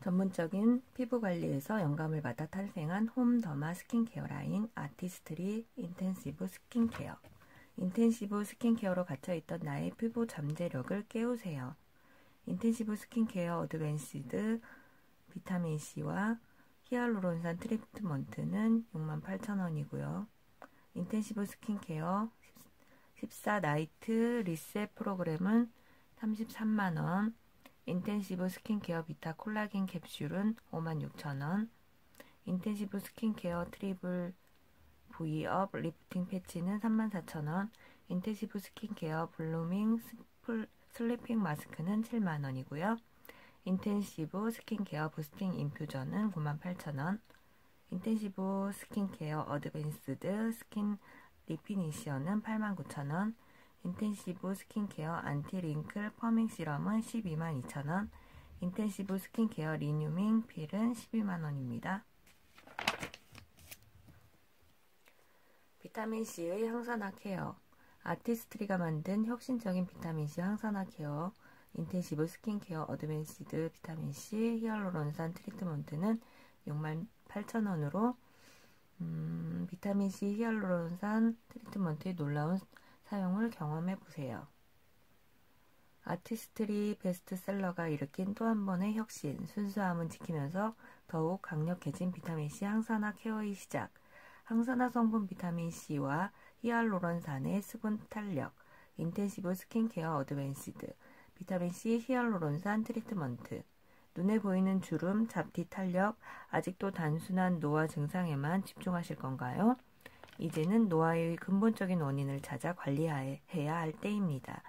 전문적인 피부 관리에서 영감을 받아 탄생한 홈 더마 스킨케어 라인 아티스트리 인텐시브 스킨케어. 인텐시브 스킨케어로 갇혀있던 나의 피부 잠재력을 깨우세요. 인텐시브 스킨케어 어드밴시드 비타민C와 히알루론산 트리트먼트는 68,000원이고요. 인텐시브 스킨케어 14 나이트 리셋 프로그램은 33만원. 인텐시브 스킨케어 비타 콜라겐 캡슐은 56,000원. 인텐시브 스킨케어 트리플 V업 리프팅 패치는 34,000원. 인텐시브 스킨케어 블루밍 슬리핑 마스크는 7만원이고요. 인텐시브 스킨케어 부스팅 인퓨전은 98,000원. 인텐시브 스킨케어 어드밴스드 스킨 리피니셔는 89,000원. 인텐시브 스킨케어 안티링클 퍼밍 시럼은 122,000원. 인텐시브 스킨케어 리뉴밍 필은 12만원입니다. 비타민C의 항산화 케어. 아티스트리가 만든 혁신적인 비타민C 항산화 케어 인텐시브 스킨케어 어드밴시드 비타민C 히알루론산 트리트먼트는 68,000원으로 비타민C 히알루론산 트리트먼트의 놀라운 사용을 경험해보세요. 아티스트리 베스트셀러가 일으킨 또 한 번의 혁신, 순수함은 지키면서 더욱 강력해진 비타민C 항산화 케어의 시작. 항산화 성분 비타민C와 히알루론산의 수분 탄력, 인텐시브 스킨케어 어드밴시드, 비타민C 히알루론산 트리트먼트, 눈에 보이는 주름, 잡티 탄력, 아직도 단순한 노화 증상에만 집중하실 건가요? 이제는 노화의 근본적인 원인을 찾아 관리해야 할 때입니다.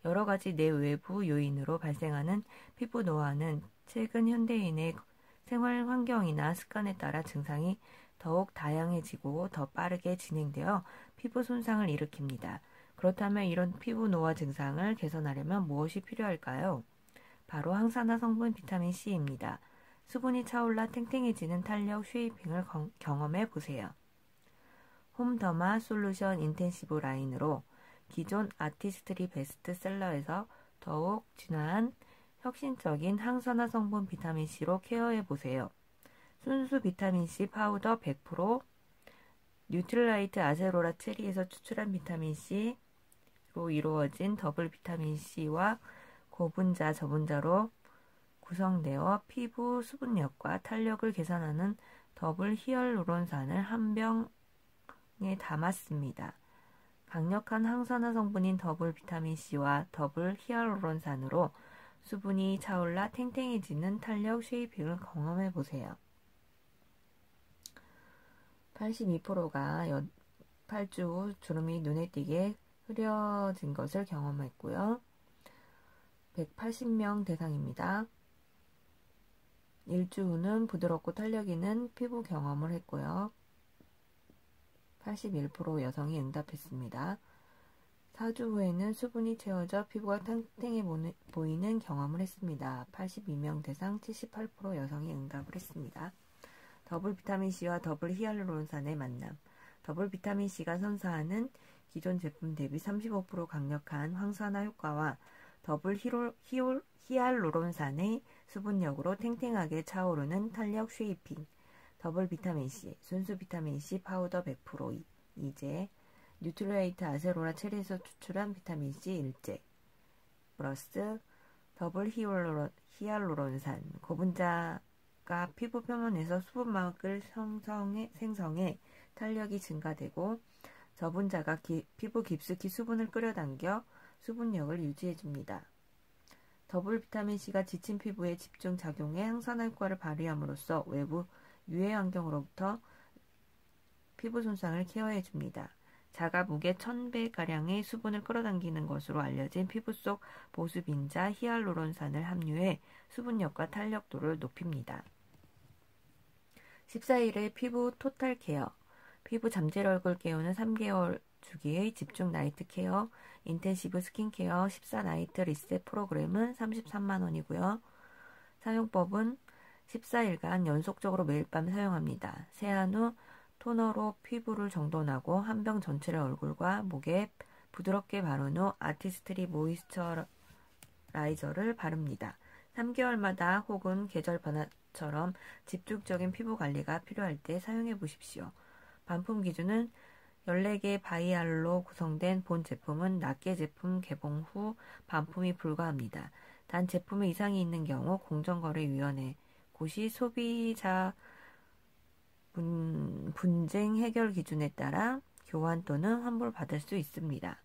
여러 가지 내외부 요인으로 발생하는 피부 노화는 최근 현대인의 생활 환경이나 습관에 따라 증상이 더욱 다양해지고 더 빠르게 진행되어 피부 손상을 일으킵니다. 그렇다면 이런 피부 노화 증상을 개선하려면 무엇이 필요할까요? 바로 항산화 성분 비타민C입니다. 수분이 차올라 탱탱해지는 탄력 쉐이핑을 경험해 보세요. 홈더마 솔루션 인텐시브 라인으로 기존 아티스트리 베스트셀러에서 더욱 진화한 혁신적인 항산화 성분 비타민C로 케어해 보세요. 순수 비타민C 파우더 100%, 뉴트릴라이트 아세로라 체리에서 추출한 비타민C로 이루어진 더블 비타민C와 고분자, 저분자로 구성되어 피부 수분력과 탄력을 개선하는 더블 히알루론산을 한 병에 담았습니다. 강력한 항산화 성분인 더블 비타민C와 더블 히알루론산으로 수분이 차올라 탱탱해지는 탄력 쉐이핑을 경험해보세요. 82%가 8주 후 주름이 눈에 띄게 흐려진 것을 경험했고요. 180명 대상입니다. 일주 후는 부드럽고 탄력 있는 피부 경험을 했고요. 81% 여성이 응답했습니다. 4주 후에는 수분이 채워져 피부가 탱탱해 보이는 경험을 했습니다. 82명 대상 78% 여성이 응답을 했습니다. 더블 비타민C와 더블 히알루론산의 만남. 더블 비타민C가 선사하는 기존 제품 대비 35% 강력한 항산화 효과와 더블 히알루론산의 수분력으로 탱탱하게 차오르는 탄력 쉐이핑. 더블 비타민C, 순수 비타민C 파우더 100% 이제 뉴트릴라이트 아세로라 체리에서 추출한 비타민C 일제 플러스 더블 히알루론산 고분자가 피부 표면에서 수분막을 생성해 탄력이 증가되고 저분자가 피부 깊숙이 수분을 끌어당겨 수분력을 유지해줍니다. 더블 비타민C가 지친 피부에 집중 작용해 항산화 효과를 발휘함으로써 외부 유해 환경으로부터 피부 손상을 케어해줍니다. 자가 무게 1000배가량의 수분을 끌어당기는 것으로 알려진 피부 속 보습인자 히알루론산을 함유해 수분력과 탄력도를 높입니다. 14일의 피부 토탈 케어, 피부 잠재력을 깨우는 3개월 주기의 집중 나이트 케어, 인텐시브 스킨케어 14 나이트 리셋 프로그램은 33만원이고요. 사용법은 14일간 연속적으로 매일 밤 사용합니다. 세안 후 토너로 피부를 정돈하고 한 병 전체를 얼굴과 목에 부드럽게 바른 후 아티스트리 모이스처라이저를 바릅니다. 3개월마다 혹은 계절 변화처럼 집중적인 피부 관리가 필요할 때 사용해 보십시오. 반품 기준은 14개 바이알로 구성된 본 제품은 낱개 제품 개봉 후 반품이 불가합니다. 단 제품에 이상이 있는 경우 공정거래위원회 고시 소비자 분쟁 해결 기준에 따라 교환 또는 환불받을 수 있습니다.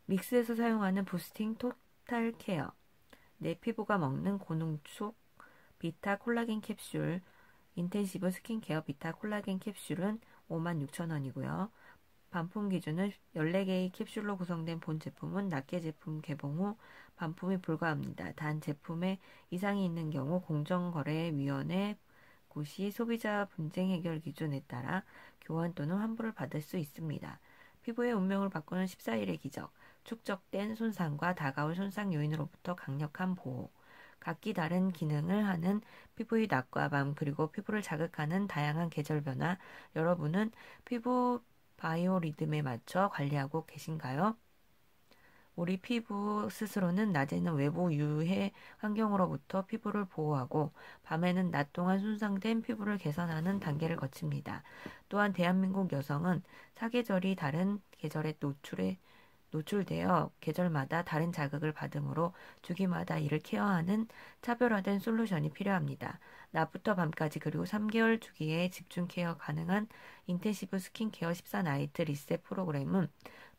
믹스에서 사용하는 부스팅 토탈 케어, 내 피부가 먹는 고농축 비타 콜라겐 캡슐, 인텐시브 스킨케어 비타 콜라겐 캡슐은 56,000원이고요. 반품 기준은 14개의 캡슐로 구성된 본 제품은 낱개 제품 개봉 후 반품이 불가합니다. 단 제품에 이상이 있는 경우 공정거래위원회 고시 소비자 분쟁 해결 기준에 따라 교환 또는 환불을 받을 수 있습니다. 피부의 운명을 바꾸는 14일의 기적, 축적된 손상과 다가올 손상 요인으로부터 강력한 보호, 각기 다른 기능을 하는 피부의 낮과 밤 그리고 피부를 자극하는 다양한 계절 변화, 여러분은 피부 바이오리듬에 맞춰 관리하고 계신가요? 우리 피부 스스로는 낮에는 외부 유해 환경으로부터 피부를 보호하고 밤에는 낮 동안 손상된 피부를 개선하는 단계를 거칩니다. 또한 대한민국 여성은 사계절이 다른 계절에 노출되어 계절마다 다른 자극을 받으므로 주기마다 이를 케어하는 차별화된 솔루션이 필요합니다. 낮부터 밤까지 그리고 3개월 주기에 집중 케어 가능한 인텐시브 스킨케어 14나이트 리셋 프로그램은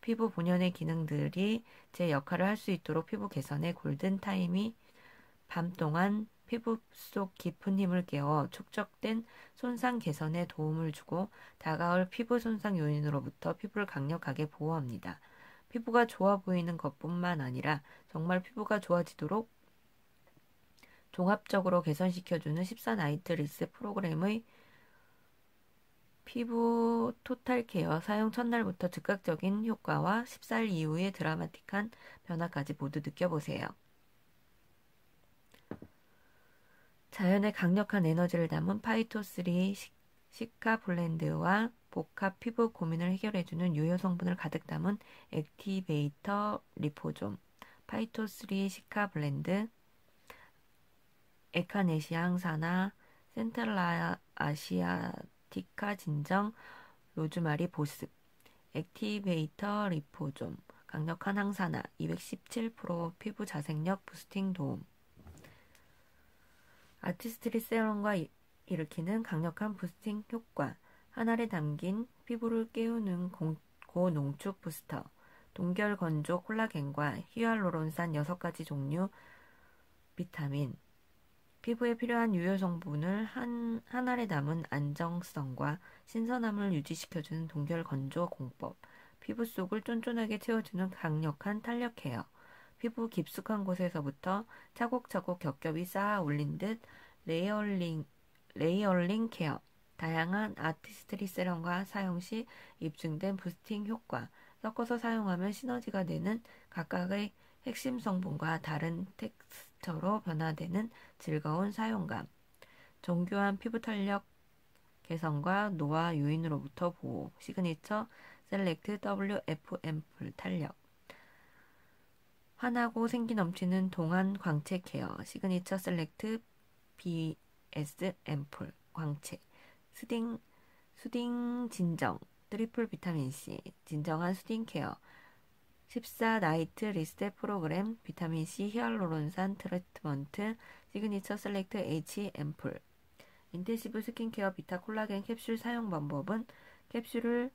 피부 본연의 기능들이 제 역할을 할 수 있도록 피부 개선의 골든타임이 밤 동안 피부 속 깊은 힘을 깨워 축적된 손상 개선에 도움을 주고 다가올 피부 손상 요인으로부터 피부를 강력하게 보호합니다. 피부가 좋아 보이는 것뿐만 아니라 정말 피부가 좋아지도록 종합적으로 개선시켜주는 14나이트 리셋 프로그램의 피부 토탈 케어 사용 첫날부터 즉각적인 효과와 14일 이후의 드라마틱한 변화까지 모두 느껴보세요. 자연의 강력한 에너지를 담은 파이토3 시카 블렌드와 복합 피부 고민을 해결해주는 유효 성분을 가득 담은 액티베이터 리포좀, 파이토3 시카 블렌드, 에카네시아 항산화, 센트랄 아시아티카 진정, 로즈마리 보습, 액티베이터 리포좀, 강력한 항산화, 217% 피부 자생력 부스팅 도움, 아티스트리 세럼과 일으키는 강력한 부스팅 효과, 한 알에 담긴 피부를 깨우는 고농축 부스터, 동결 건조 콜라겐과 히알루론산 6가지 종류 비타민, 피부에 필요한 유효 성분을 한 알에 담은 안정성과 신선함을 유지시켜주는 동결 건조 공법, 피부 속을 쫀쫀하게 채워주는 강력한 탄력 케어, 피부 깊숙한 곳에서부터 차곡차곡 겹겹이 쌓아 올린 듯 레이어링 케어, 다양한 아티스트리 세럼과 사용 시 입증된 부스팅 효과, 섞어서 사용하면 시너지가 되는 각각의 핵심 성분과 다른 텍스처로 변화되는 즐거운 사용감, 정교한 피부 탄력 개선과 노화 요인으로부터 보호, 시그니처 셀렉트 WF 앰플 탄력, 환하고 생기 넘치는 동안 광채 케어, 시그니처 셀렉트 BS 앰플 광채, 수딩 진정, 트리플 비타민C, 진정한 수딩 케어, 14나이트 리셋 프로그램, 비타민C 히알루론산 트리트먼트, 시그니처 셀렉트 H 앰플, 인텐시브 스킨케어 비타 콜라겐 캡슐 사용 방법은 캡슐을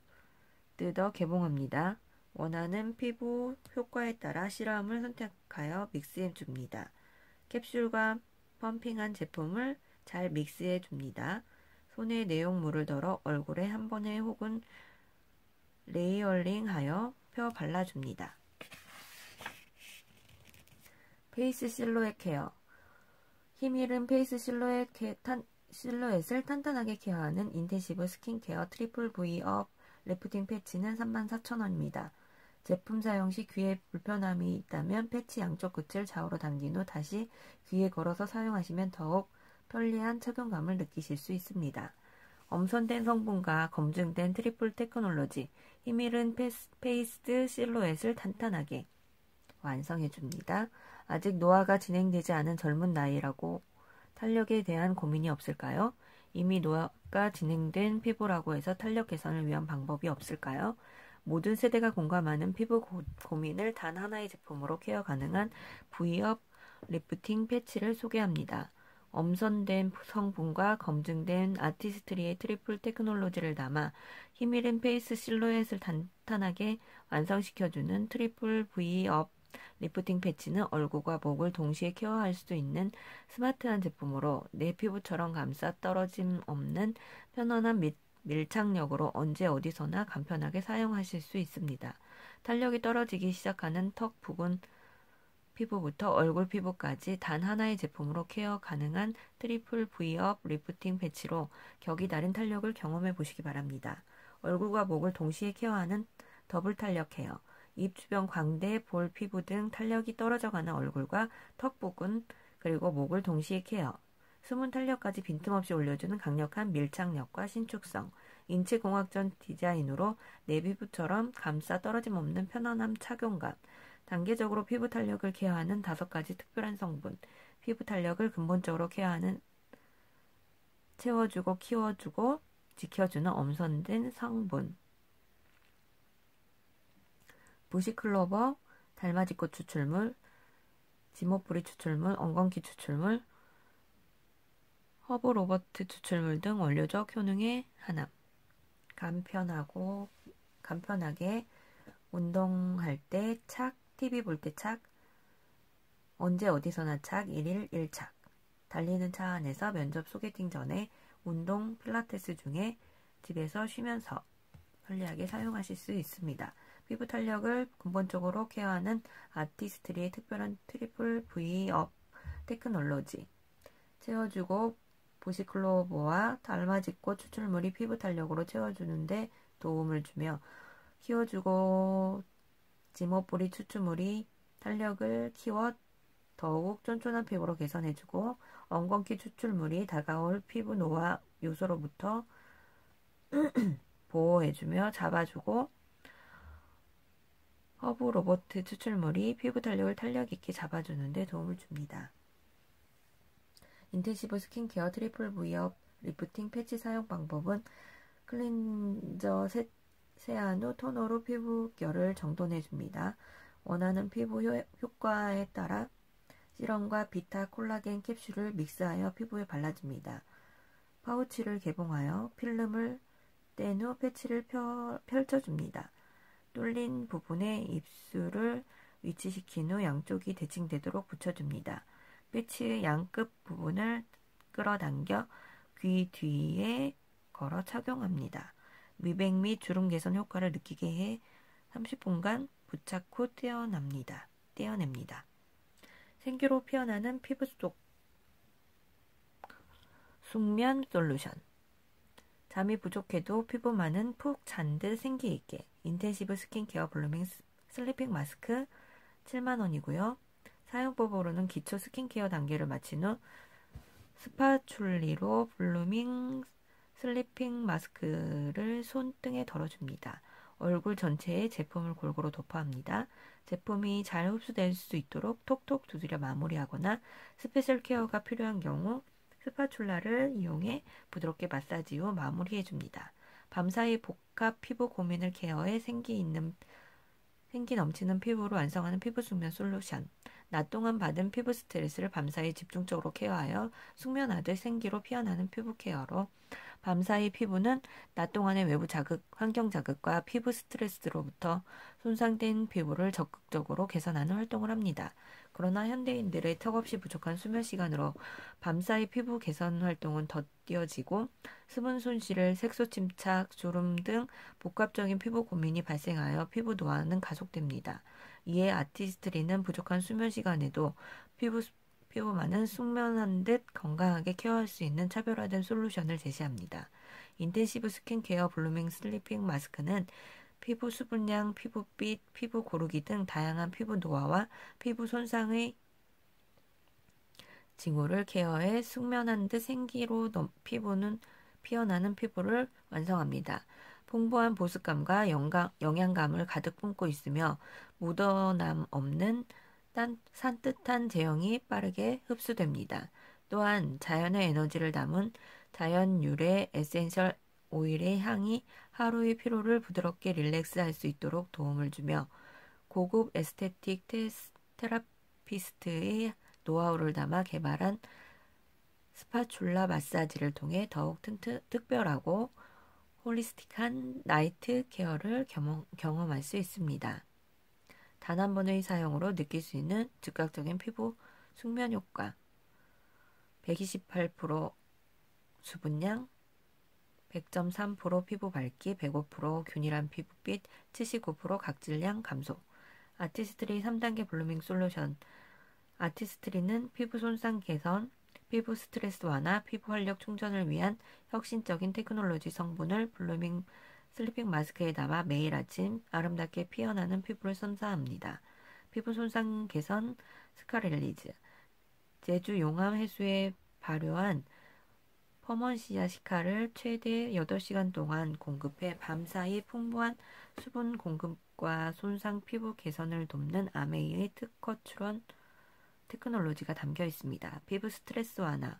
뜯어 개봉합니다. 원하는 피부 효과에 따라 시럼을 선택하여 믹스해 줍니다. 캡슐과 펌핑한 제품을 잘 믹스해 줍니다. 손에 내용물을 덜어 얼굴에 한 번에 혹은 레이어링하여 펴 발라줍니다. 페이스 실루엣 케어, 힘있는 페이스 실루엣을 탄탄하게 케어하는 인텐시브 스킨케어 트리플 V업 리프팅 패치는 34,000원입니다. 제품 사용 시 귀에 불편함이 있다면 패치 양쪽 끝을 좌우로 당긴 후 다시 귀에 걸어서 사용하시면 더욱 편리한 착용감을 느끼실 수 있습니다. 엄선된 성분과 검증된 트리플 테크놀로지, 힘있는 페이스 실루엣을 탄탄하게 완성해줍니다. 아직 노화가 진행되지 않은 젊은 나이라고 탄력에 대한 고민이 없을까요? 이미 노화가 진행된 피부라고 해서 탄력 개선을 위한 방법이 없을까요? 모든 세대가 공감하는 피부 고민을 단 하나의 제품으로 케어 가능한 V업 리프팅 패치를 소개합니다. 엄선된 성분과 검증된 아티스트리의 트리플 테크놀로지를 담아 힘있는 페이스 실루엣을 탄탄하게 완성시켜주는 트리플 V업 리프팅 패치는 얼굴과 목을 동시에 케어할 수 있는 스마트한 제품으로 내 피부처럼 감싸 떨어짐 없는 편안한 밀착력으로 언제 어디서나 간편하게 사용하실 수 있습니다. 탄력이 떨어지기 시작하는 턱 부근 피부부터 얼굴 피부까지 단 하나의 제품으로 케어 가능한 트리플 V업 리프팅 패치로 격이 다른 탄력을 경험해 보시기 바랍니다. 얼굴과 목을 동시에 케어하는 더블 탄력 케어, 입 주변 광대, 볼 피부 등 탄력이 떨어져가는 얼굴과 턱 부근 그리고 목을 동시에 케어, 숨은 탄력까지 빈틈없이 올려주는 강력한 밀착력과 신축성, 인체공학적 디자인으로 내 피부처럼 감싸 떨어짐 없는 편안함 착용감, 단계적으로 피부 탄력을 케어하는 5가지 특별한 성분, 피부 탄력을 근본적으로 케어하는 채워주고 키워주고 지켜주는 엄선된 성분, 부시클로버, 달맞이꽃 추출물, 지모뿌리 추출물, 엉겅퀴 추출물, 허브 로버트 추출물 등 원료적 효능의 하남. 간편하게 운동할 때 착, TV 볼 때 착, 언제 어디서나 착, 1일 1착. 달리는 차 안에서 면접 소개팅 전에 운동 필라테스 중에 집에서 쉬면서 편리하게 사용하실 수 있습니다. 피부 탄력을 근본적으로 케어하는 아티스트리의 특별한 트리플 V업 테크놀로지. 채워주고 보시클로버와 달맞이꽃 추출물이 피부 탄력으로 채워주는데 도움을 주며 키워주고 지모뿌리 추출물이 탄력을 키워 더욱 쫀쫀한 피부로 개선해주고 엉겅퀴 추출물이 다가올 피부 노화 요소로부터 보호해주며 잡아주고 허브 로버트 추출물이 피부 탄력을 탄력 있게 잡아주는 데 도움을 줍니다. 인텐시브 스킨케어 트리플 V업 리프팅 패치 사용 방법은 클렌저 세안 후 토너로 피부결을 정돈해줍니다. 원하는 피부 효과에 따라 시럼과 비타 콜라겐 캡슐을 믹스하여 피부에 발라줍니다. 파우치를 개봉하여 필름을 뗀 후 패치를 펼쳐줍니다. 뚫린 부분에 입술을 위치시킨 후 양쪽이 대칭되도록 붙여줍니다. 패치의 양끝 부분을 끌어당겨 귀 뒤에 걸어 착용합니다. 미백 및 주름 개선 효과를 느끼게 해 30분간 부착 후 떼어냅니다. 생기로 피어나는 피부 속 숙면 솔루션. 잠이 부족해도 피부만은 푹 잔 듯 생기 있게 인텐시브 스킨케어 블루밍 슬리핑 마스크 70,000원이고요. 사용법으로는 기초 스킨케어 단계를 마친 후 스파츌리로 블루밍 슬리핑 마스크를 손등에 덜어줍니다. 얼굴 전체에 제품을 골고루 도포합니다. 제품이 잘 흡수될 수 있도록 톡톡 두드려 마무리하거나 스페셜 케어가 필요한 경우 스파츌라를 이용해 부드럽게 마사지 후 마무리해줍니다. 밤사이 복합 피부 고민을 케어해 생기 넘치는 피부로 완성하는 피부 숙면 솔루션. 낮 동안 받은 피부 스트레스를 밤사이 집중적으로 케어하여 숙면하듯 생기로 피어나는 피부 케어로 밤사이 피부는 낮 동안의 외부 자극, 환경 자극과 피부 스트레스로부터 손상된 피부를 적극적으로 개선하는 활동을 합니다. 그러나 현대인들의 턱없이 부족한 수면 시간으로 밤사이 피부 개선 활동은 더뎌지고 수분 손실, 색소 침착, 주름 등 복합적인 피부 고민이 발생하여 피부 노화는 가속됩니다. 이에 아티스트리는 부족한 수면 시간에도 피부만은 숙면한 듯 건강하게 케어할 수 있는 차별화된 솔루션을 제시합니다. 인텐시브 스킨케어 블루밍 슬리핑 마스크는 피부 수분량, 피부빛, 피부 고르기 등 다양한 피부 노화와 피부 손상의 징후를 케어해 숙면한 듯 생기로 피어나는 피부를 완성합니다. 풍부한 보습감과 영양감을 가득 품고 있으며 묻어남 없는 산뜻한 제형이 빠르게 흡수됩니다. 또한 자연의 에너지를 담은 자연 유래 에센셜 오일의 향이 하루의 피로를 부드럽게 릴렉스할 수 있도록 도움을 주며 고급 에스테틱 테라피스트의 노하우를 담아 개발한 스파츌라 마사지를 통해 더욱 특별하고 홀리스틱한 나이트 케어를 경험할 수 있습니다. 단 한 번의 사용으로 느낄 수 있는 즉각적인 피부 숙면 효과, 128% 수분량, 100.3% 피부 밝기, 105% 균일한 피부빛, 79% 각질량 감소. 아티스트리 3단계 블루밍 솔루션. 아티스트리는 피부 손상 개선, 피부 스트레스 완화, 피부 활력 충전을 위한 혁신적인 테크놀로지 성분을 블루밍 슬리핑 마스크에 담아 매일 아침 아름답게 피어나는 피부를 선사합니다. 피부 손상 개선 스카렐리즈. 제주 용암 해수에 발효한 퍼먼시아 시카를 최대 8시간 동안 공급해 밤사이 풍부한 수분 공급과 손상 피부 개선을 돕는 아메이의 특허 출원 테크놀로지가 담겨 있습니다. 피부 스트레스 완화,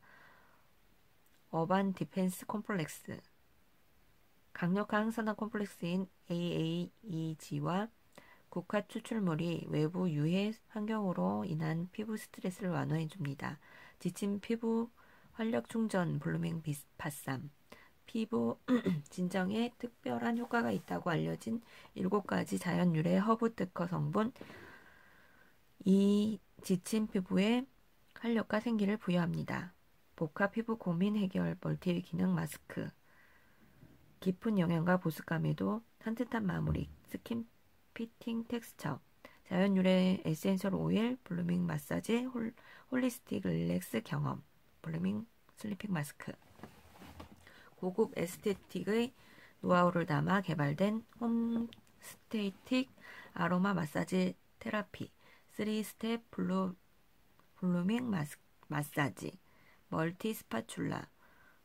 어반 디펜스 콤플렉스, 강력한 항산화 콤플렉스인 AAEG와 국화 추출물이 외부 유해 환경으로 인한 피부 스트레스를 완화해 줍니다. 지친 피부 활력 충전 블루밍 바쌈. 피부 진정에 특별한 효과가 있다고 알려진 7가지 자연 유래 허브 특허 성분. 이 지친 피부에 활력과 생기를 부여합니다. 복합 피부 고민 해결 멀티 기능 마스크. 깊은 영양과 보습감에도 산뜻한 마무리. 스킨 피팅 텍스처. 자연 유래 에센셜 오일 블루밍 마사지 홀리스틱 릴렉스 경험. 블루밍 슬리핑 마스크. 고급 에스테틱의 노하우를 담아 개발된 홈스테이틱 아로마 마사지 테라피 3스텝 블루밍 마사지 멀티 스파츌라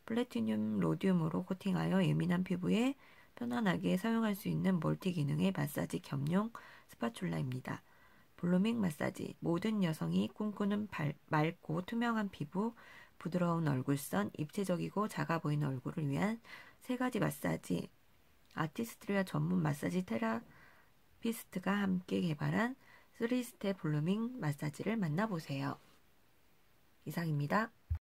플래티늄 로듐으로 코팅하여 예민한 피부에 편안하게 사용할 수 있는 멀티 기능의 마사지 겸용 스파츌라입니다. 블루밍 마사지 모든 여성이 꿈꾸는 맑고 투명한 피부, 부드러운 얼굴선, 입체적이고 작아 보이는 얼굴을 위한 3가지 마사지. 아티스트리아 전문 마사지 테라피스트가 함께 개발한 3스텝 블루밍 마사지를 만나보세요. 이상입니다.